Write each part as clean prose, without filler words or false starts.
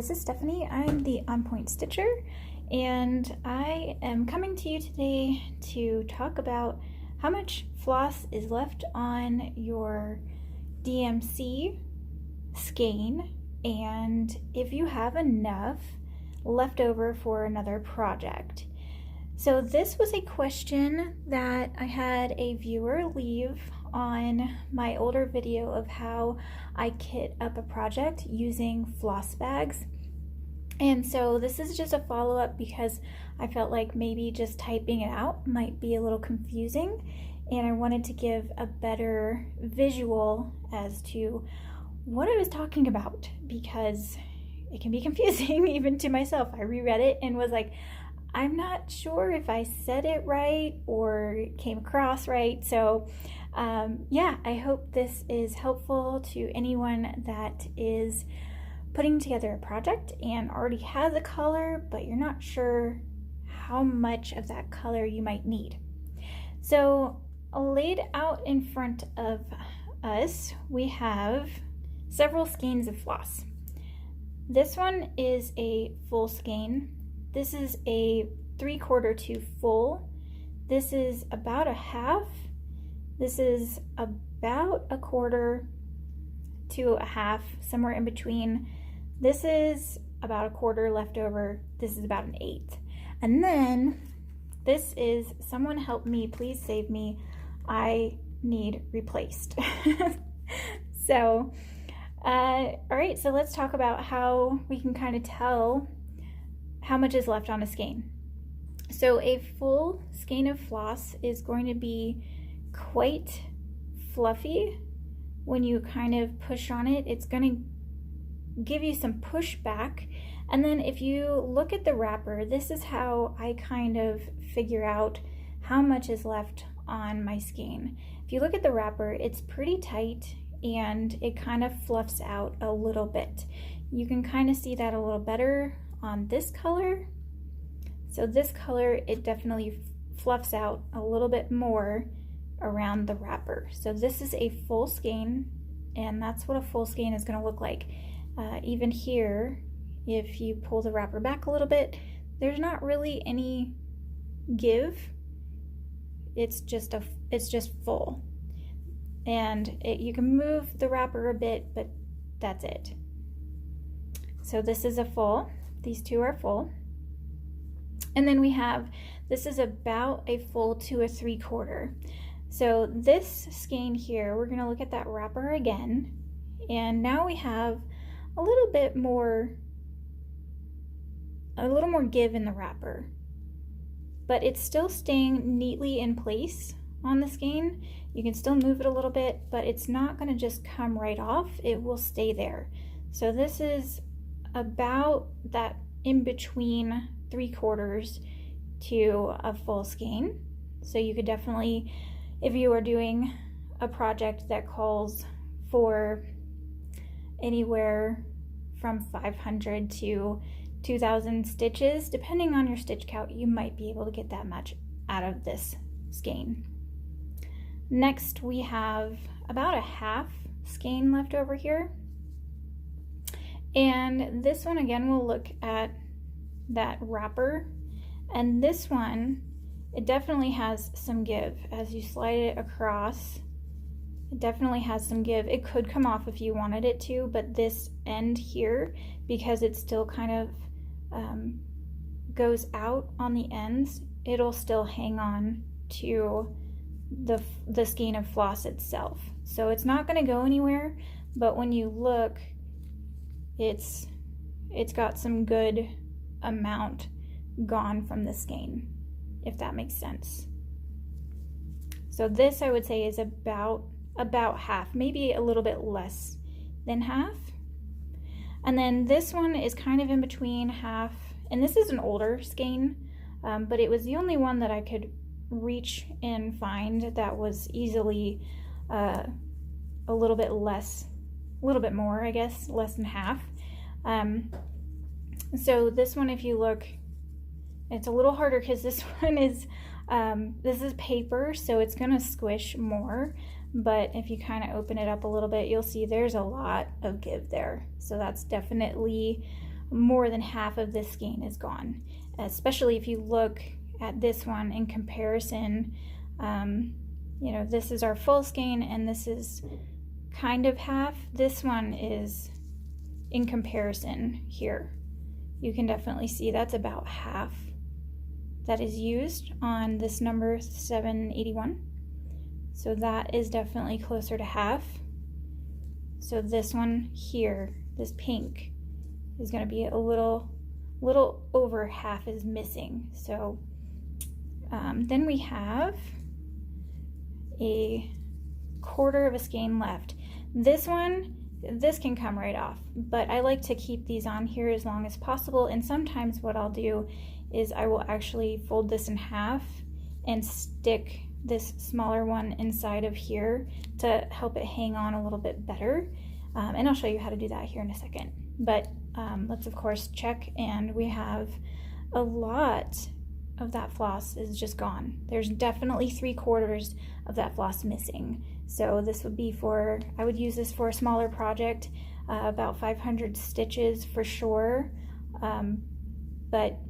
this is Stephanie. I'm the On Point Stitcher, and I am coming to you today to talk about how much floss is left on your DMC skein and if you have enough left over for another project. So this was a question that I had a viewer leave on my older video of how I kit up a project using floss bags. And so this is just a follow-up because I felt like maybe just typing it out might be a little confusing, and I wanted to give a better visual as to what I was talking about because it can be confusing even to myself. I reread it and was like, I'm not sure if I said it right or came across right. So yeah, I hope this is helpful to anyone that is putting together a project and already has a color, but you're not sure how much of that color you might need. So laid out in front of us, we have several skeins of floss. This one is a full skein. This is a 3/4 to full. This is about a half. This is about a 1/4 to a half, somewhere in between. This is about a 1/4 left over. This is about an 1/8. And then this is someone help me, please save me. I need replaced. So, all right, so let's talk about how we can kind of tell how much is left on a skein. So a full skein of floss is going to be quite fluffy. When you kind of push on it, it's going to give you some pushback. And then if you look at the wrapper, this is how I kind of figure out how much is left on my skein. If you look at the wrapper, it's pretty tight and it kind of fluffs out a little bit. You can kind of see that a little better on this color. So this color, it definitely fluffs out a little bit more around the wrapper. So this is a full skein, and that's what a full skein is going to look like. Even here, if you pull the wrapper back a little bit, there's not really any give. It's just full, and you can move the wrapper a bit, but that's it. So this is a full. These two are full. And then we have, this is about a full to a 3/4. So this skein here, we're gonna look at that wrapper again. And now we have a little more give in the wrapper, but it's still staying neatly in place on the skein. You can still move it a little bit, but it's not gonna just come right off. It will stay there. So this is about that in between 3/4 to a full skein. So you could definitely, if you are doing a project that calls for anywhere from 500 to 2,000 stitches, depending on your stitch count, you might be able to get that much out of this skein. Next, we have about a half skein left over here. And this one, again, we'll look at that wrapper. And this one, it definitely has some give. As you slide it across, it definitely has some give. It could come off if you wanted it to, but this end here, because it still kind of goes out on the ends, it'll still hang on to the skein of floss itself. So it's not going to go anywhere, but when you look, it's got some good amount gone from the skein, if that makes sense. So this, I would say, is about half, maybe a little bit less than half. And then this one is kind of in between half, and this is an older skein, but it was the only one that I could reach and find that was easily a little bit more, I guess, less than half. So this one, if you look, it's a little harder because this one is this is paper, so it's gonna squish more, but if you kind of open it up a little bit, you'll see there's a lot of give there. So that's definitely more than half of this skein is gone, especially if you look at this one in comparison. You know, this is our full skein and this is kind of half. This one is, in comparison here, you can definitely see that's about half that is used on this number 781. So that is definitely closer to half. So this one here, this pink, is going to be a little over half is missing. So then we have a quarter of a skein left. This one, this can come right off, but I like to keep these on here as long as possible. And sometimes what I'll do is I will actually fold this in half and stick this smaller one inside of here to help it hang on a little bit better. And I'll show you how to do that here in a second. But let's of course check, and we have a lot of that floss is just gone. There's definitely 3/4 of that floss missing. So this would be for, I would use this for a smaller project, about 500 stitches for sure. But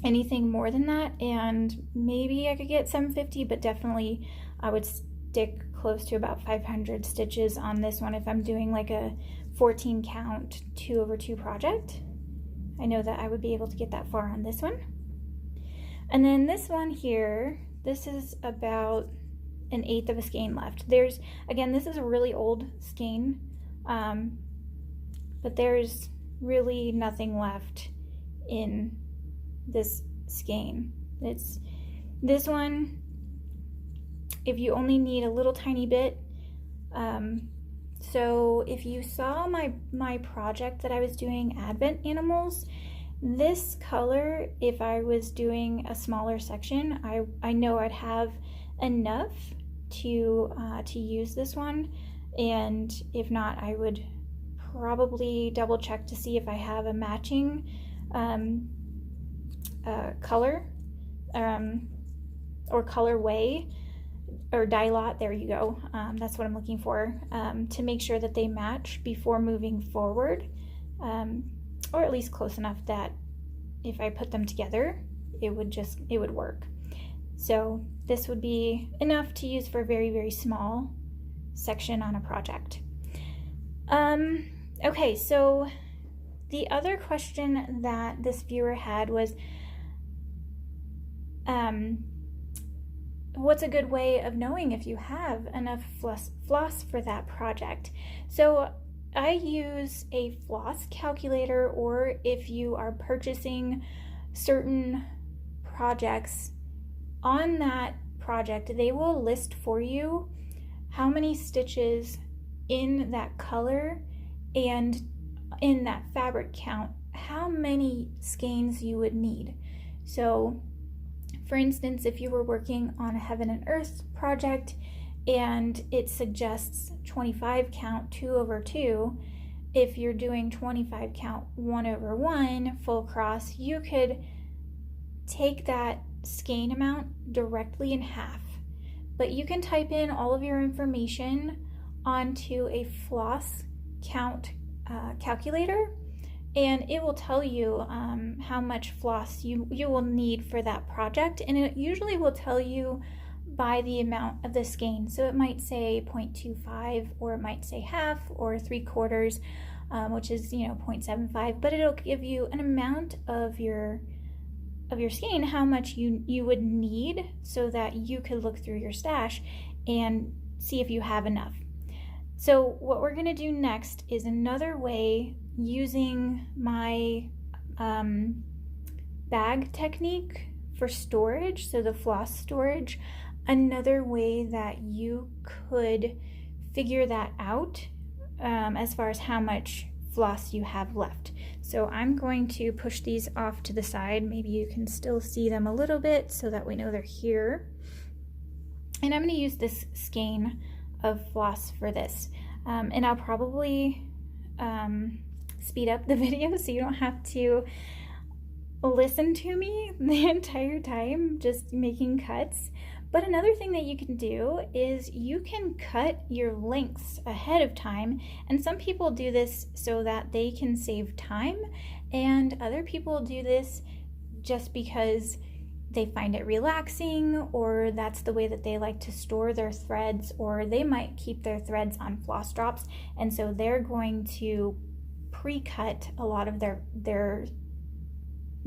anything more than that, and maybe I could get 750, but definitely I would stick close to about 500 stitches on this one if I'm doing like a 14 count 2/2 project. I know that I would be able to get that far on this one. And then this one here, this is about 1/8 of a skein left. There's, again, this is a really old skein, but there's really nothing left in this skein. It's this one, if you only need a little tiny bit. So if you saw my project that I was doing, Advent Animals, this color, if I was doing a smaller section, I know I'd have enough to use this one. And if not, I would probably double check to see if I have a matching color or colorway or dye lot, there you go, that's what I'm looking for, to make sure that they match before moving forward, or at least close enough that if I put them together, it would work. So this would be enough to use for a very, very small section on a project. Okay, so the other question that this viewer had was, what's a good way of knowing if you have enough floss for that project? So I use a floss calculator, or if you are purchasing certain projects, on that project they will list for you how many stitches in that color and in that fabric count, how many skeins you would need. So for instance, if you were working on a Heaven and Earth project and it suggests 25 count 2/2, if you're doing 25 count 1/1 full cross, you could take that skein amount directly in half. But you can type in all of your information onto a floss count calculator, and it will tell you how much floss you will need for that project, and it usually will tell you by the amount of the skein. So it might say 0.25, or it might say half, or 3/4, which is 0.75, but it'll give you an amount of your skein, how much you would need, so that you could look through your stash and see if you have enough. So what we're going to do next is another way, using my bag technique for storage, so the floss storage, another way that you could figure that out as far as how much floss you have left. So I'm going to push these off to the side. Maybe you can still see them a little bit so that we know they're here. And I'm going to use this skein of floss for this. And I'll probably speed up the video so you don't have to listen to me the entire time, just making cuts. But another thing that you can do is you can cut your lengths ahead of time. And some people do this so that they can save time, and other people do this just because they find it relaxing, or that's the way that they like to store their threads, or they might keep their threads on floss drops, and so they're going to pre-cut a lot of their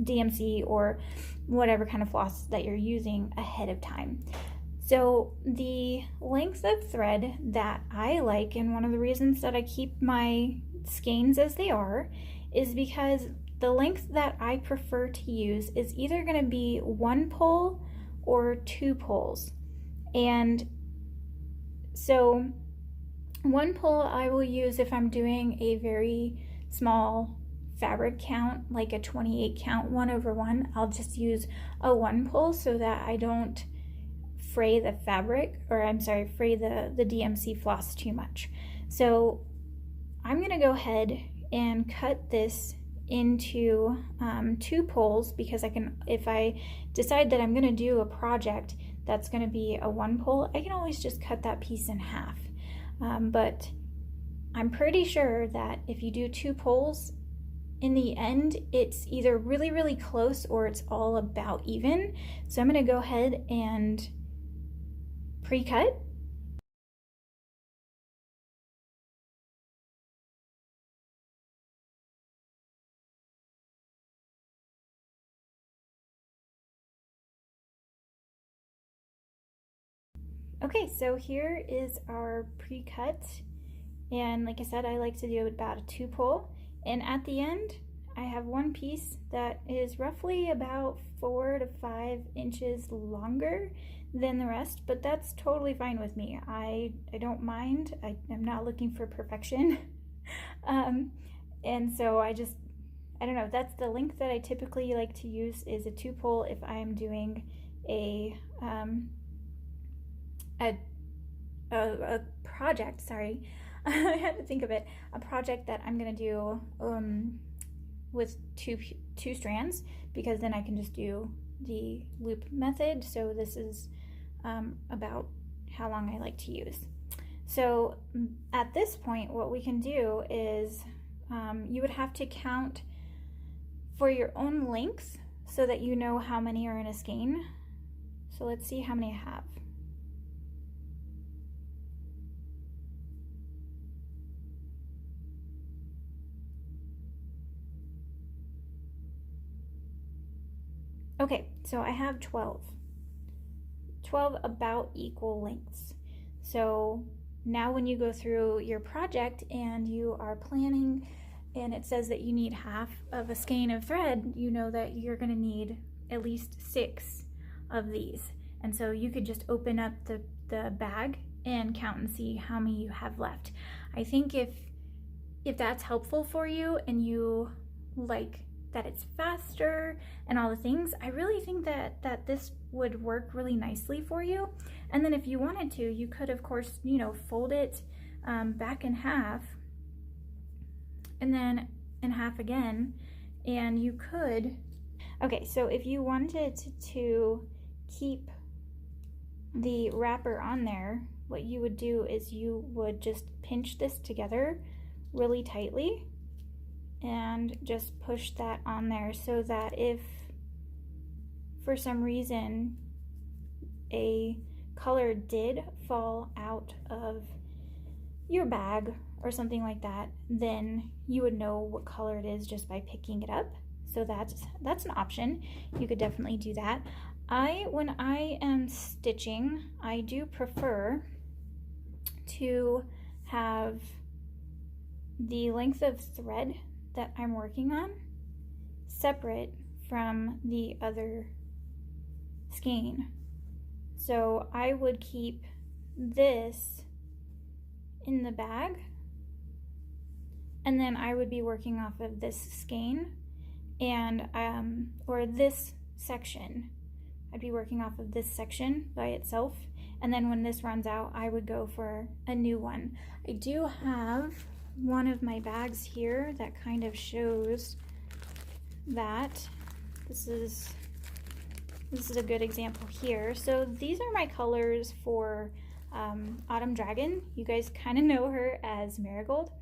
DMC or whatever kind of floss that you're using ahead of time. So the length of thread that I like, and one of the reasons that I keep my skeins as they are, is because the length that I prefer to use is either going to be 1 pull or 2 pulls. And so 1 pull I will use if I'm doing a very small fabric count, like a 28 count 1/1. I'll just use a 1 pull so that I don't fray the fabric, or I'm sorry, fray the DMC floss too much. So I'm gonna go ahead and cut this into 2 pulls, because I can, if I decide that I'm gonna do a project that's gonna be a 1 pull, I can always just cut that piece in half. But I'm pretty sure that if you do 2 pulls, in the end, it's either really, really close or it's all about even. So I'm gonna go ahead and pre-cut. Okay, so here is our pre-cut. And like I said, I like to do about a 2 pull. And at the end, I have one piece that is roughly about 4 to 5 inches longer than the rest, but that's totally fine with me. I don't mind. I'm not looking for perfection. And so I don't know, that's the length that I typically like to use, is a 2 pull if I'm doing a project, sorry. I had to think of it, a project that I'm gonna do with two strands, because then I can just do the loop method. So this is about how long I like to use. So at this point, what we can do is you would have to count for your own length so that you know how many are in a skein. So let's see how many I have. Okay, so I have 12 about equal lengths. So now when you go through your project and you are planning, and it says that you need half of a skein of thread, you know that you're going to need at least 6 of these. And so you could just open up the bag and count and see how many you have left. I think if that's helpful for you and you like that it's faster and all the things, I really think that this would work really nicely for you. And then if you wanted to, you could, of course, you know, fold it back in half and then in half again, and you could, okay, so if you wanted to keep the wrapper on there, what you would do is you would just pinch this together really tightly and just push that on there, so that if for some reason a color did fall out of your bag or something like that, then you would know what color it is just by picking it up. So that's an option. You could definitely do that. When I am stitching, I do prefer to have the length of thread that I'm working on separate from the other skein. So I would keep this in the bag, and then I would be working off of this skein, and or this section. I'd be working off of this section by itself, and then when this runs out, I would go for a new one. I do have one of my bags here that kind of shows that. This is a good example here. So these are my colors for Autumn Dragon. You guys kind of know her as Marigold.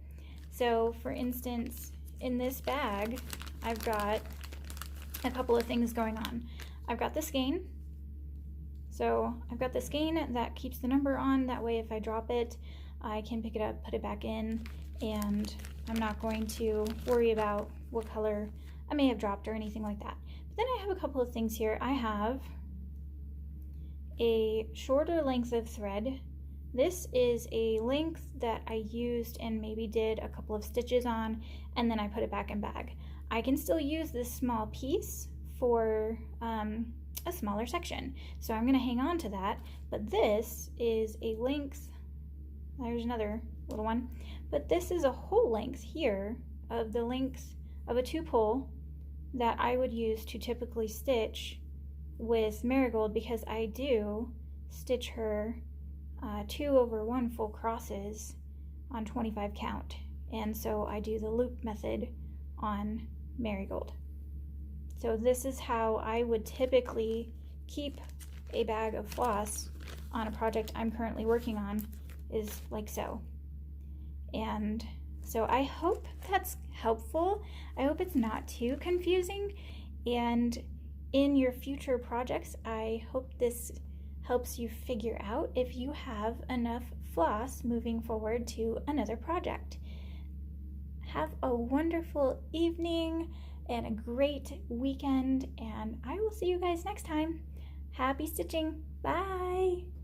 So for instance, in this bag, I've got a couple of things going on. I've got the skein. So I've got the skein that keeps the number on. That way if I drop it, I can pick it up, put it back in, and I'm not going to worry about what color I may have dropped or anything like that. But then I have a couple of things here. I have a shorter length of thread. This is a length that I used and maybe did a couple of stitches on, and then I put it back in bag. I can still use this small piece for a smaller section, so I'm gonna hang on to that, but this is a length, there's another little one, but this is a whole length here of the length of a 2-pull that I would use to typically stitch with Marigold, because I do stitch her 2/1 full crosses on 25 count, and so I do the loop method on Marigold. So this is how I would typically keep a bag of floss on a project I'm currently working on, is like so. And so I hope that's helpful. I hope it's not too confusing, and in your future projects, I hope this helps you figure out if you have enough floss moving forward to another project. Have a wonderful evening and a great weekend, and I will see you guys next time. Happy stitching. Bye.